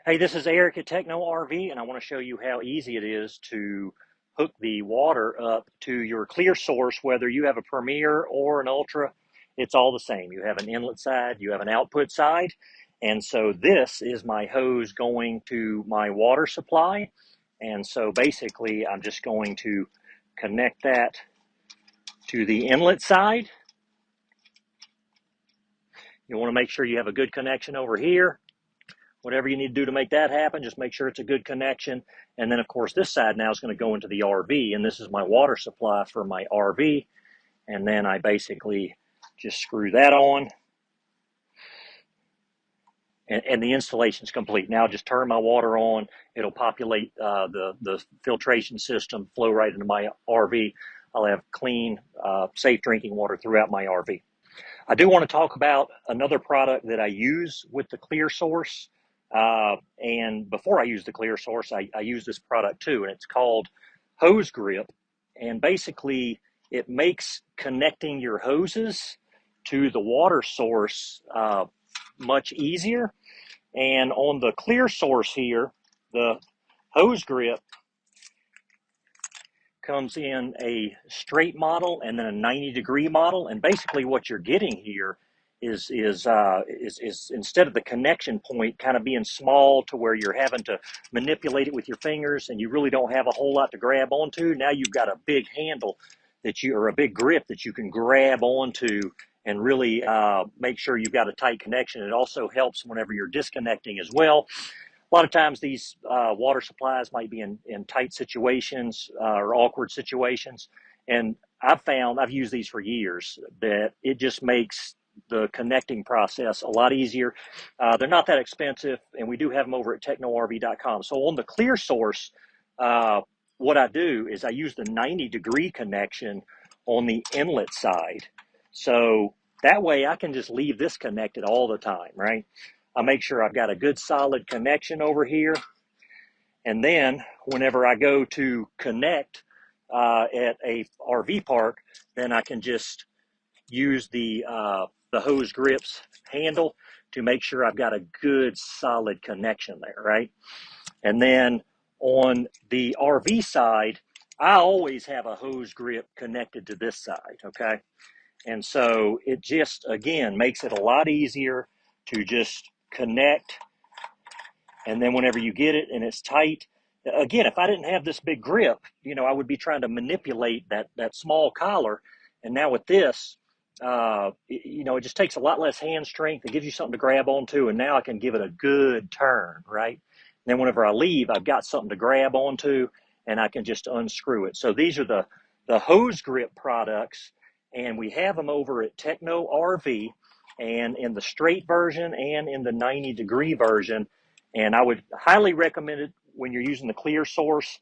Hey, this is Eric at Techno RV, and I want to show you how easy it is to hook the water up to your Clearsource, whether you have a Premier or an Ultra. It's all the same. You have an inlet side, you have an output side, and so this is my hose going to my water supply. And so basically, I'm just going to connect that to the inlet side. You want to make sure you have a good connection over here. Whatever you need to do to make that happen, just make sure it's a good connection. And then, of course, this side now is going to go into the RV, and this is my water supply for my RV. And then I basically just screw that on, and the installation is complete. Now just turn my water on. It'll populate the filtration system, flow right into my RV. I'll have clean, safe drinking water throughout my RV. I do want to talk about another product that I use with the Clearsource. And before I use the Clearsource, I use this product too, and it's called HoseGrip. And basically, it makes connecting your hoses to the water source much easier. And on the Clearsource here, the HoseGrip comes in a straight model and then a 90-degree model. And basically, what you're getting here is instead of the connection point kind of being small to where you're having to manipulate it with your fingers and you really don't have a whole lot to grab onto, now you've got a big handle or a big grip that you can grab onto and really make sure you've got a tight connection. It also helps whenever you're disconnecting as well. A lot of times these water supplies might be in tight situations or awkward situations. And I've used these for years, that it just makes the connecting process a lot easier. They're not that expensive, and we do have them over at technorv.com. So on the Clearsource, what I do is I use the 90-degree connection on the inlet side. So that way I can just leave this connected all the time, right? I make sure I've got a good solid connection over here. And then whenever I go to connect at a RV park, then I can just use the HoseGrip's handle to make sure I've got a good solid connection there, right? And then on the RV side, I always have a HoseGrip connected to this side, okay? And so it just, again, makes it a lot easier to just connect. And then whenever you get it and it's tight, again, if I didn't have this big grip, I would be trying to manipulate that small collar. And now with this, it just takes a lot less hand strength. It gives you something to grab onto, and now I can give it a good turn, right? And then whenever I leave, I've got something to grab onto, and I can just unscrew it. So these are the HoseGrip products, and we have them over at Techno RV, and in the straight version and in the 90-degree version. And I would highly recommend it when you're using the Clearsource,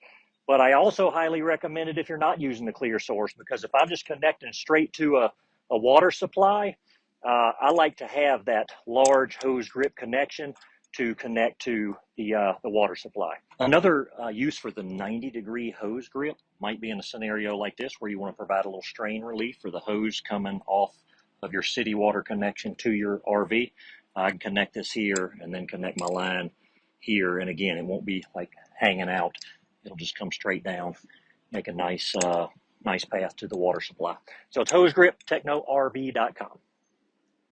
but I also highly recommend it if you're not using the Clearsource, because if I'm just connecting straight to a water supply, I like to have that large HoseGrip connection to connect to the water supply. Another use for the 90-degree HoseGrip might be in a scenario like this, where you want to provide a little strain relief for the hose coming off of your city water connection to your RV. I can connect this here and then connect my line here. And again, it won't be like hanging out. It'll just come straight down, make a nice path to the water supply. So it's HoseGrip, technorv.com.